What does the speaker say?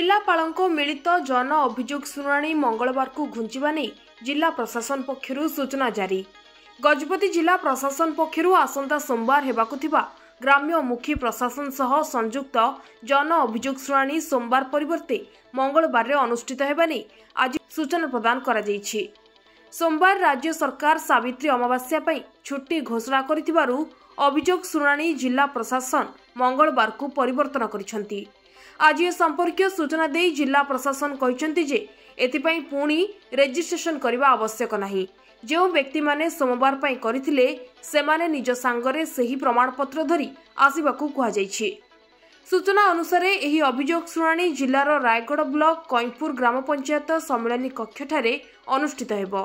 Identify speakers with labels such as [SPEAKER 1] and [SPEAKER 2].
[SPEAKER 1] जिलापालଙ୍କ मिलित जन अभियोग शुणाणी मंगलवार को घुंचिबा नहीं जिला प्रशासन पक्षरु सूचना जारी। गजपति जिला प्रशासन पक्षरु आसंता सोमवार हेबाकु थिबा ग्राम्य मुखी प्रशासन सह संयुक्त जन अभियोग शुणाणी सोमवार परिवर्ते मंगलवार अनुष्ठित हेबा नहीं आज सूचना प्रदान करा जायछि। सोमवार राज्य सरकार सावित्री अमावास्या पई छुट्टी घोषणा करिथिबारु अभियोग शुणाणी जिला प्रशासन मंगलवार को परिवर्तन करिसंती। आज ए संपर्कीय सूचना दे जिला प्रशासन कहिसंती जे एथिपई पुणी रेजिस्ट्रेशन करबा आवश्यक नाही। जो व्यक्ति माने सोमवार पई करिथिले सेमाने निज सांगरे सही प्रमाणपत्र धरी आसिबाकू कुहा जायछि। सूचना अनुसार एही अभियोग शुणाणी जिलार रायगढ़ ब्लॉक कईपुर ग्राम पंचायत सम्मेलन कक्ष ठारे अनुष्ठित हेबो।